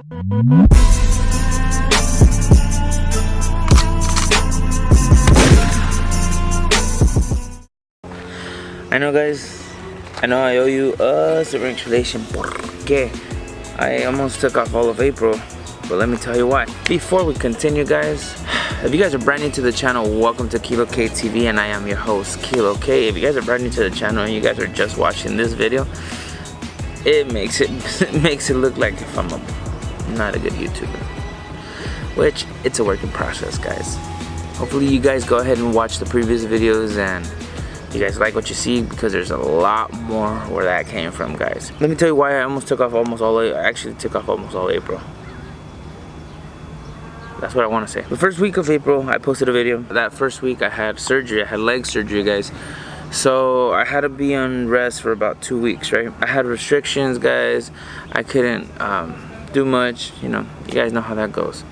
I know, guys, I know I owe you a silver explanation porque I almost took off all of April, but let me tell you why. Before we continue, guys, if you guys are brand new to the channel, welcome to KILOK TV, and I am your host, KILOK. If you guys are brand new to the channel and you guys are just watching this video, it makes it look like if I'm not a good YouTuber, which it's a work in process, guys. Hopefully you guys go ahead and watch the previous videos and you guys like what you see, because there's a lot more where that came from, guys. Let me tell you why I almost took off almost all April. That's what I want to say. The first week of April, I posted a video. That first week I had surgery. I had leg surgery, guys. So I had to be on rest for about 2 weeks, right? I had restrictions, guys. I couldn't do much, you know. You guys know how that goes.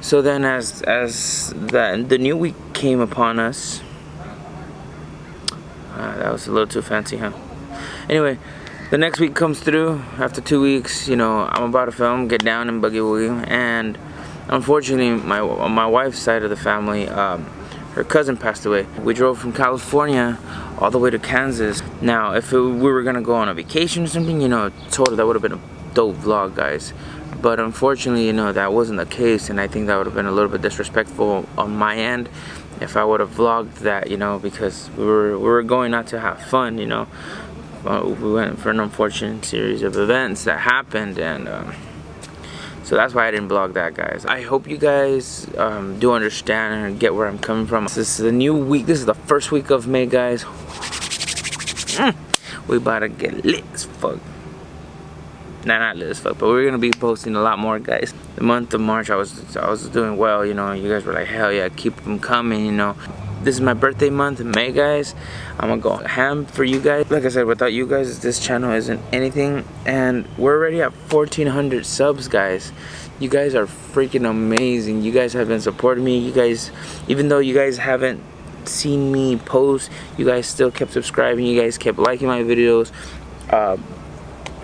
So then as the new week came upon us, that was a little too fancy, huh? Anyway, the next week comes through. After 2 weeks, you know, I'm about to film, get down and boogie woogie, and unfortunately, my wife's side of the family, her cousin passed away. We drove from California all the way to Kansas. Now, if we were gonna go on a vacation or something, you know, totally that would have been a dope vlog, guys. But unfortunately, you know, that wasn't the case, and I think that would have been a little bit disrespectful on my end if I would have vlogged that, you know, because we were going out to have fun, you know. We went for an unfortunate series of events that happened, and so that's why I didn't vlog that, guys. I hope you guys do understand and get where I'm coming from. This is the new week. This is the first week of May, guys. We about to get lit as fuck. Nah, not lit as fuck, but we're gonna be posting a lot more, guys. The month of March, I was doing well, you know. You guys were like, hell yeah, keep them coming, you know. This is my birthday month in May, guys. I'm gonna go ham for you guys. Like I said, without you guys, this channel isn't anything, and we're already at 1,400 subs, guys. You guys are freaking amazing. You guys have been supporting me. You guys, even though you guys haven't seen me post, you guys still kept subscribing. You guys kept liking my videos,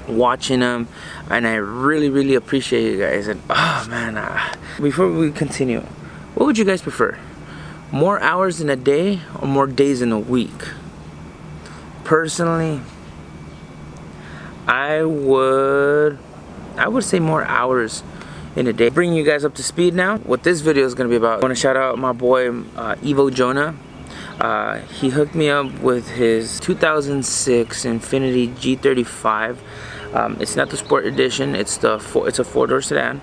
watching them, and I really appreciate you guys. And oh man, before we continue, what would you guys prefer? More hours in a day or more days in a week? Personally, I would say more hours in a day. Bringing you guys up to speed now. What this video is going to be about, I want to shout out my boy JONAS. He hooked me up with his 2006 Infiniti G35. It's not the Sport Edition. It's a 4-door sedan.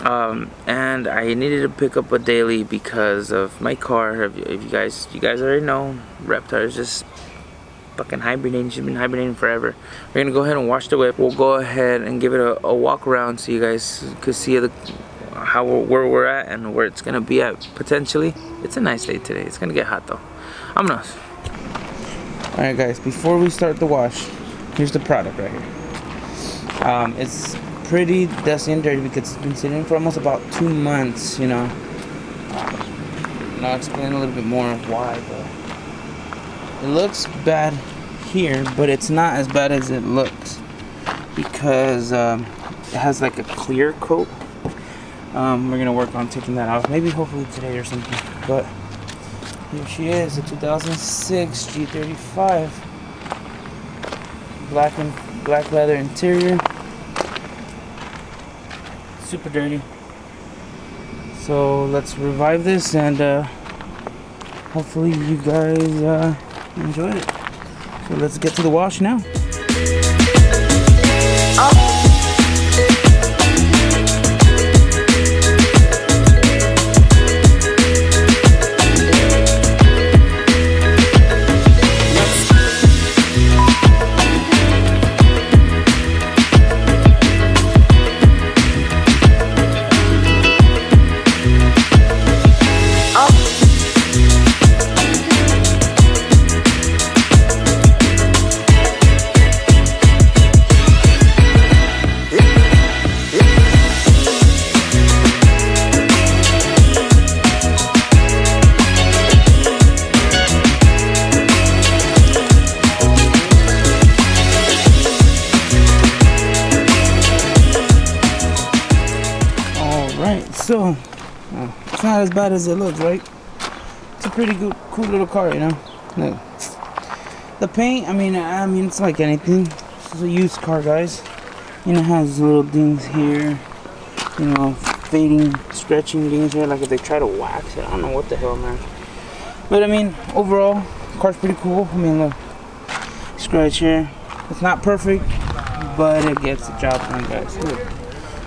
And I needed to pick up a daily because of my car. If you guys already know, Reptar is just fucking hibernating. She's been hibernating forever. We're gonna go ahead and wash the whip. We'll go ahead and give it a walk around so you guys could see where we're at and where it's gonna be at potentially. It's a nice day today. It's gonna get hot though. I'm not. Alright guys, before we start the wash, here's the product right here. It's pretty dusty and dirty because it's been sitting for almost about 2 months, you know. And I'll explain a little bit more why, but it looks bad here, but it's not as bad as it looks because it has like a clear coat. We're gonna work on taking that off, maybe hopefully today or something. But here she is, a 2006 G35, black leather interior, super dirty. So let's revive this, and hopefully you guys enjoyed it. So let's get to the wash now. So, it's not as bad as it looks, right? It's a pretty good, cool little car, you know. Look. The paint, I mean, it's like anything. This is a used car, guys. You know, it has little things here. You know, fading, scratching things here. Like if they try to wax it, I don't know what the hell, man. But I mean, overall, the car's pretty cool. I mean, look, scratch here. It's not perfect, but it gets the job done, guys. Look.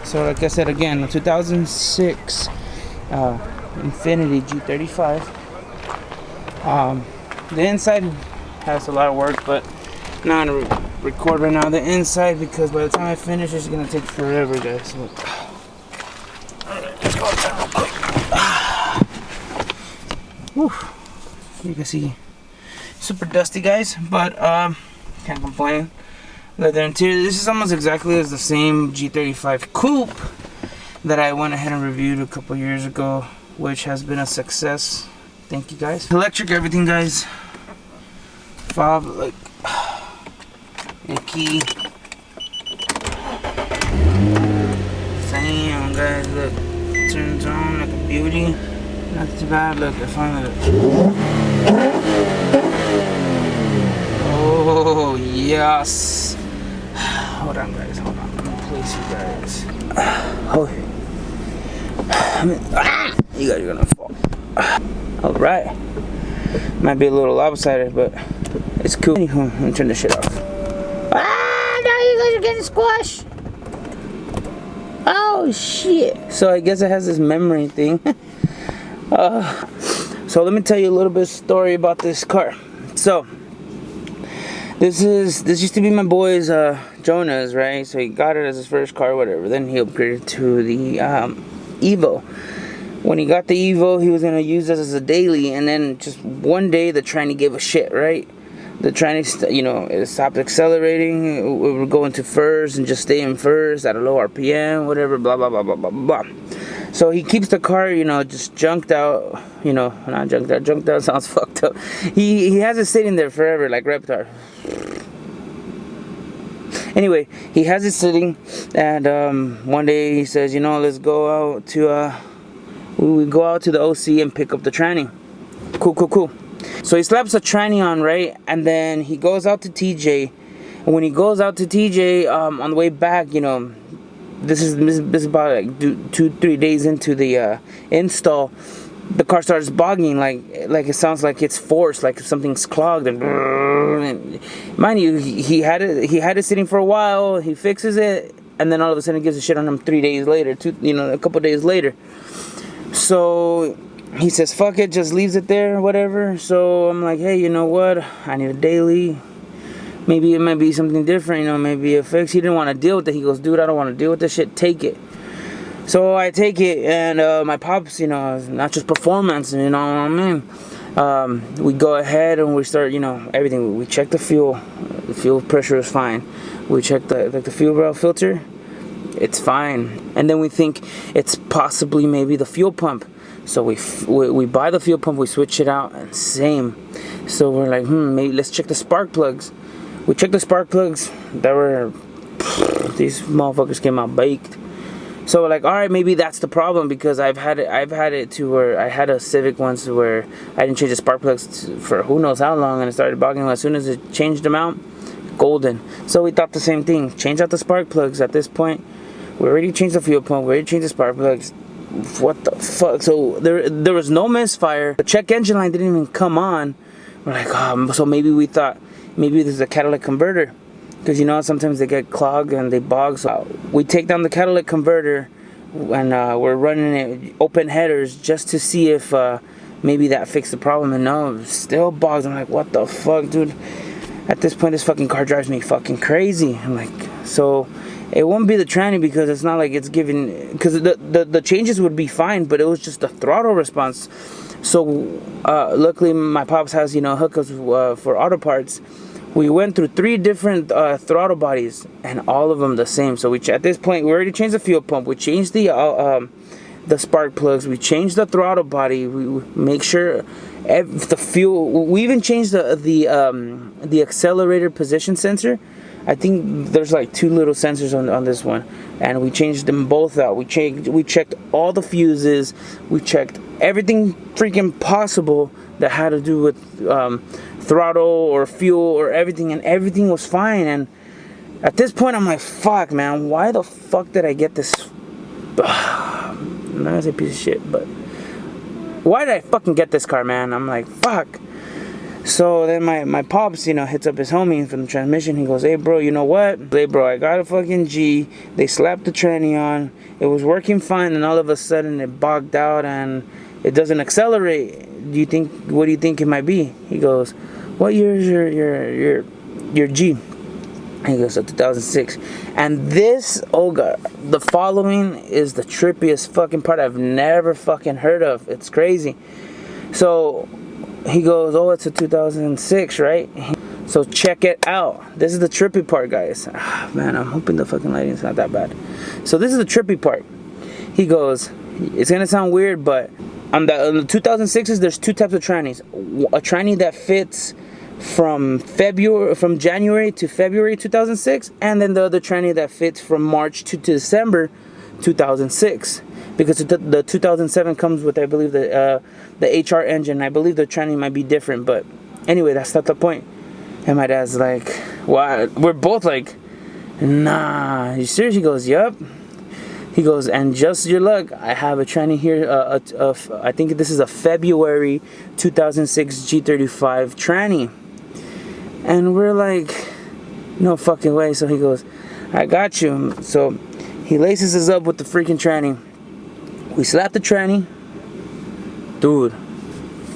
So, like I said again, the 2006 Infiniti G35. The inside has a lot of work, but I'm not gonna record right now the inside because by the time I finish, it's gonna take forever, guys. Look. Alright, let's go outside real quick. Whew. You can see, super dusty, guys, but can't complain. Leather interior. This is almost exactly as the same G35 Coupe that I went ahead and reviewed a couple years ago, which has been a success. Thank you, guys. Electric everything, guys. Fob, like, a key. Damn, guys, look. Turns on like a beauty. Not too bad. Look, I finally. Oh, yes. Hold on, guys. Hold on. Let me place you guys. Oh. You guys are gonna fall. Alright. Might be a little lopsided, but it's cool. Anywho, let me turn this shit off. Ah, now you guys are getting squashed. Oh, shit. So I guess it has this memory thing. So let me tell you a little bit of story about this car. So, this used to be my boy's JONAS, right? So he got it as his first car, whatever. Then he upgraded to the Evo. When he got the Evo, he was gonna use this as a daily, and then just one day the tranny gave a shit, right? The tranny, it stopped accelerating. We were going to first and just stay in first at a low RPM, whatever, blah blah blah blah blah blah. So he keeps the car, just junked out. Not junked out. Junked out sounds fucked up. He has it sitting there forever, like Reptar. Anyway, he has it sitting, and one day he says, let's go out to we go out to the OC and pick up the tranny. Cool. So he slaps the tranny on, right? And then he goes out to TJ. And when he goes out to TJ, on the way back, this is about like 2-3 days into the install. The car starts bogging, like it sounds like it's forced, like something's clogged, and mind you, he had it sitting for a while. He fixes it, and then all of a sudden it gives a shit on him 3 days later, a couple days later. So he says, fuck it, just leaves it there, whatever. So I'm like, hey, you know what? I need a daily. Maybe it might be something different, maybe a fix. He didn't want to deal with it. He goes, dude, I don't want to deal with this shit. Take it. So I take it, and my pops, not just performance, you know what I mean? We go ahead and we start, everything. We check the fuel. The fuel pressure is fine. We check the fuel rail filter. It's fine. And then we think it's possibly maybe the fuel pump. So we buy the fuel pump, we switch it out, and same. So we're like, maybe let's check the spark plugs. We checked the spark plugs. These motherfuckers came out baked. So we're like, all right, maybe that's the problem, because I've had it to where I had a Civic once where I didn't change the spark plugs for who knows how long, and it started bogging. As soon as it changed them out, golden. So we thought the same thing. Change out the spark plugs. At this point, we already changed the fuel pump. We already changed the spark plugs. What the fuck? So there was no misfire. The check engine light didn't even come on. We're like, so maybe we thought maybe this is a catalytic converter. Because sometimes they get clogged and they bog. So we take down the catalytic converter, and we're running it open headers just to see if maybe that fixed the problem. And no, it still bogs. I'm like, what the fuck, dude? At this point, this fucking car drives me fucking crazy. I'm like, so it won't be the tranny, because it's not like it's giving. Because the changes would be fine, but it was just the throttle response. So luckily, my pops has hookups for auto parts. We went through 3 different throttle bodies, and all of them the same. So at this point, we already changed the fuel pump. We changed the spark plugs. We changed the throttle body. We make sure the fuel. We even changed the accelerator position sensor. I think there's like 2 little sensors on this one. and we changed them both out. We checked all the fuses, we checked everything freaking possible that had to do with throttle or fuel or everything, and everything was fine. And at this point I'm like, fuck, man, why the fuck did I get this? I'm not gonna say piece of shit, but why did I fucking get this car, man? I'm like, fuck. So then my pops, you know, hits up his homie from the transmission. He goes, hey bro, you know what? Hey bro, I got a fucking G. They slapped the tranny on. It was working fine, and all of a sudden it bogged out and it doesn't accelerate. What do you think it might be? He goes, what year is your G? He goes, 2006. And this, oh god, the following is the trippiest fucking part I've never fucking heard of. It's crazy. So he goes, oh, it's a 2006, right? So check it out. This is the trippy part, guys. Man, I'm hoping the fucking lighting's not that bad. So this is the trippy part. He goes, it's gonna sound weird, but on the 2006s, there's two types of trannies. A tranny that fits from January to February 2006, and then the other tranny that fits from March to December 2006. Because the 2007 comes with, I believe, the HR engine. I believe the tranny might be different, but anyway, that's not the point. And my dad's like, "What?" We're both like, "Nah, you serious?" He goes, "Yup." He goes, "And just your luck, I have a tranny here. I think this is a February 2006 G35 tranny." And we're like, "No fucking way." So he goes, "I got you." So he laces us up with the freaking tranny. We slapped the tranny. Dude,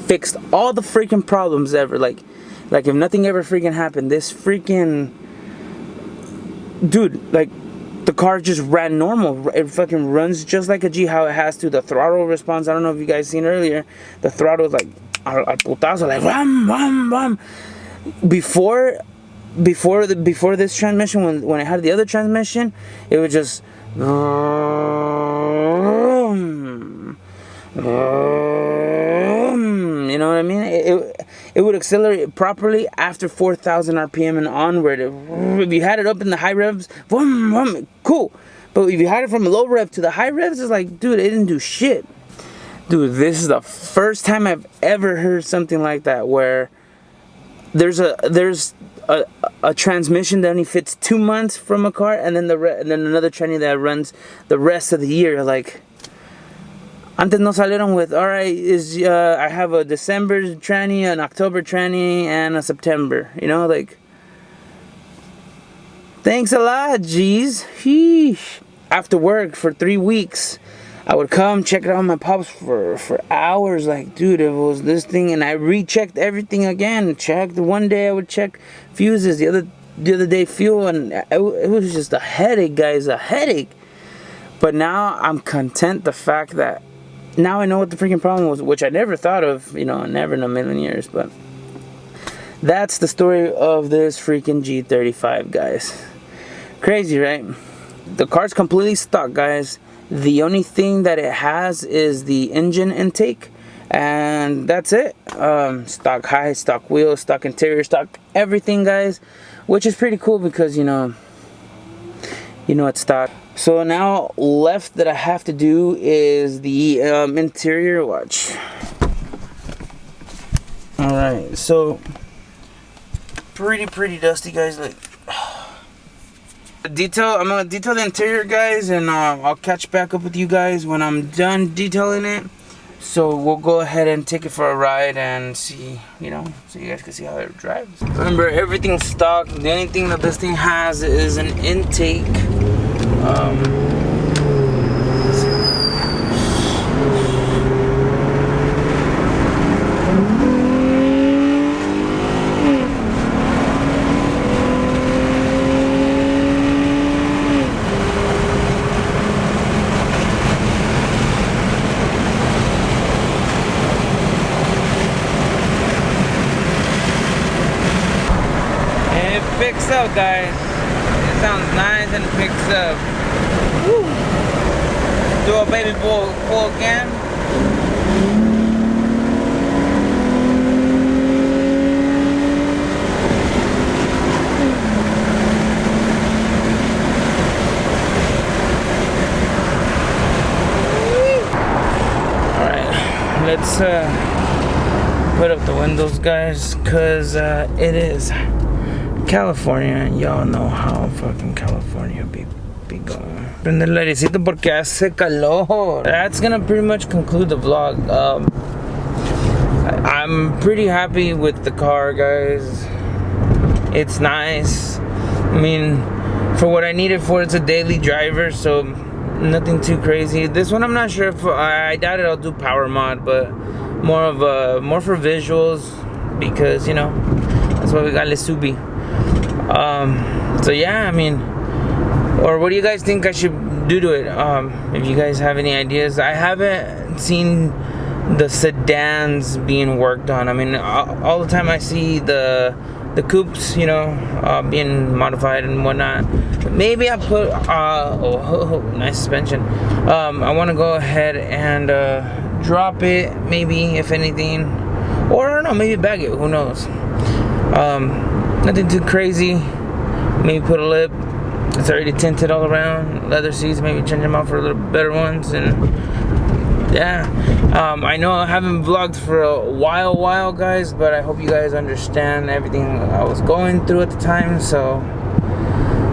fixed all the freaking problems ever. Like if nothing ever freaking happened. This freaking dude, like, the car just ran normal. It fucking runs just like a G, how it has to. The throttle response, I don't know if you guys seen earlier. The throttle is like al putazo, like ram ram ram. Before this transmission, when it had the other transmission, it was just you know what I mean? It would accelerate properly after 4,000 RPM and onward. If you had it up in the high revs, cool. But if you had it from low rev to the high revs, it's like, dude, it didn't do shit. Dude, this is the first time I've ever heard something like that, where there's a transmission that only fits 2 months from a car, and then another tranny that runs the rest of the year. Like, antes no salieron with, alright, I have a December tranny, an October tranny, and a September. You know, like, thanks a lot, geez. Sheesh. After work for 3 weeks, I would come check it out on my pops for hours. Like, dude, it was this thing, and I rechecked everything again. One day I would check fuses, the other day fuel, and it was just a headache, guys, a headache. But now I'm content the fact that now I know what the freaking problem was, which I never thought of, you know, never in a million years. But that's the story of this freaking G35, guys. Crazy, right? The car's completely stock, guys. The only thing that it has is the engine intake, and that's it. Stock high, stock wheels, stock interior, stock everything, guys, which is pretty cool because you know it's stock. So now left that I have to do is the interior. Watch. All right, so pretty dusty, guys. Like, I'm gonna detail the interior, guys, and I'll catch back up with you guys when I'm done detailing it. So we'll go ahead and take it for a ride and see, so you guys can see how it drives. Remember, everything's stock. The only thing that this thing has is an intake. Picks up, guys. It sounds nice and it picks up. Woo. Do a baby pull again. let's put up the windows, guys, cause it is California, and y'all know how fucking California be going. Prende el airecito porque hace calor. That's gonna pretty much conclude the vlog. I'm pretty happy with the car, guys. It's nice. I mean, for what I need it for, it's a daily driver, so nothing too crazy. This one I'm not sure if I doubt it. I'll do power mod, but more for visuals, because you know that's why we got Lesubi. So yeah, I mean, or what do you guys think I should do to it? If you guys have any ideas. I haven't seen the sedans being worked on. I mean, all the time I see the coupes, you know, being modified and whatnot. Maybe I put nice suspension. I want to go ahead and drop it, maybe, if anything, or I don't know, maybe bag it, who knows. Nothing too crazy. Maybe put a lip. It's already tinted all around. Leather seats, maybe change them out for a little better ones. And yeah, I know I haven't vlogged for a while, guys, but I hope you guys understand everything I was going through at the time. So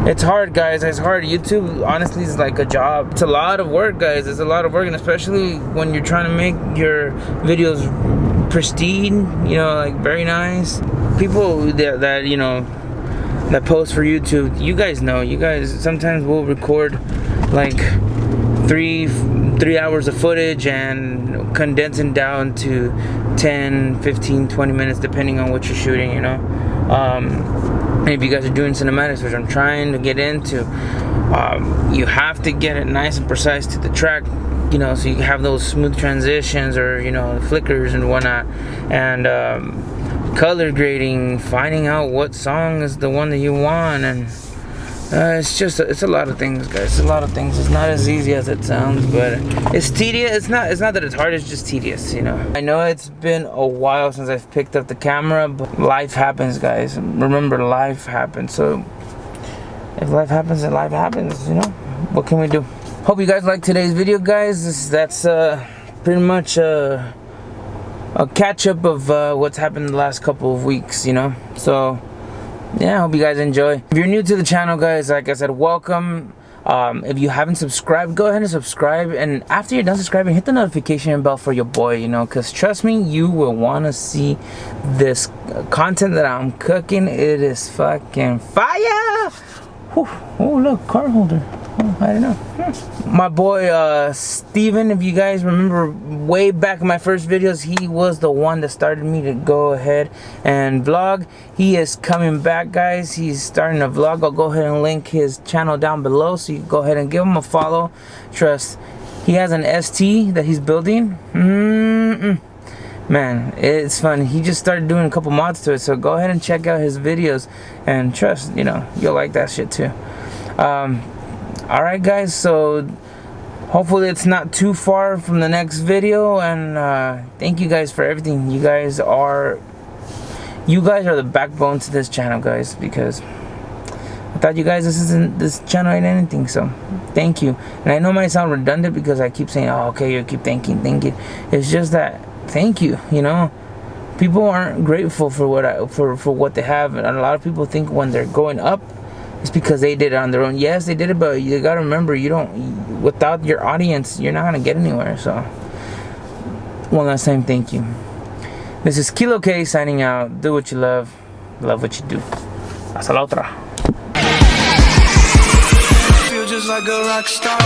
it's hard, guys. It's hard. YouTube, honestly, is like a job. It's a lot of work, guys. It's a lot of work, and especially when you're trying to make your videos pristine, you know, like very nice. People that you know, that post for YouTube, you guys know, you guys sometimes will record like three hours of footage and condensing down to 10, 15, 20 minutes depending on what you're shooting, you know. And if you guys are doing cinematics, which I'm trying to get into, you have to get it nice and precise to the track, you know, so you have those smooth transitions, or you know, flickers and whatnot. And color grading, finding out what song is the one that you want, and it's a lot of things, guys. It's a lot of things. It's not as easy as it sounds, but it's tedious. It's not that it's hard, it's just tedious, you know. I know it's been a while since I've picked up the camera, but life happens, guys. Remember, life happens. So if life happens, then life happens, you know. What can we do? Hope you guys liked today's video, guys. That's pretty much a catch up of what's happened the last couple of weeks, you know. So yeah, I hope you guys enjoy. If you're new to the channel, guys, like I said, welcome. If you haven't subscribed, go ahead and subscribe, and after you're done subscribing, hit the notification bell for your boy, you know, because trust me, you will want to see this content that I'm cooking. It is fucking fire. Whew. Oh look, card holder. Oh, I don't know. My boy Steven, if you guys remember way back in my first videos, he was the one that started me to go ahead and vlog. He is coming back, guys. He's starting a vlog. I'll go ahead and link his channel down below, so you can go ahead and give him a follow. Trust, he has an ST that he's building. Man, it's fun. He just started doing a couple mods to it, so go ahead and check out his videos, and trust, you know, you'll like that shit too. Alright, guys, so hopefully it's not too far from the next video, and thank you guys for everything. You guys are the backbone to this channel, guys, because without you guys, this channel ain't anything. So thank you. And I know it might sound redundant because I keep saying, oh, okay, you keep thanking. It's just that thank you, you know. People aren't grateful for what they have, and a lot of people think when they're going up, it's because they did it on their own. Yes, they did it, but you gotta remember, without your audience, you're not gonna get anywhere. So one last time, thank you. This is KILOK signing out. Do what you love what you do. Hasta la otra. Feel just like a rock star.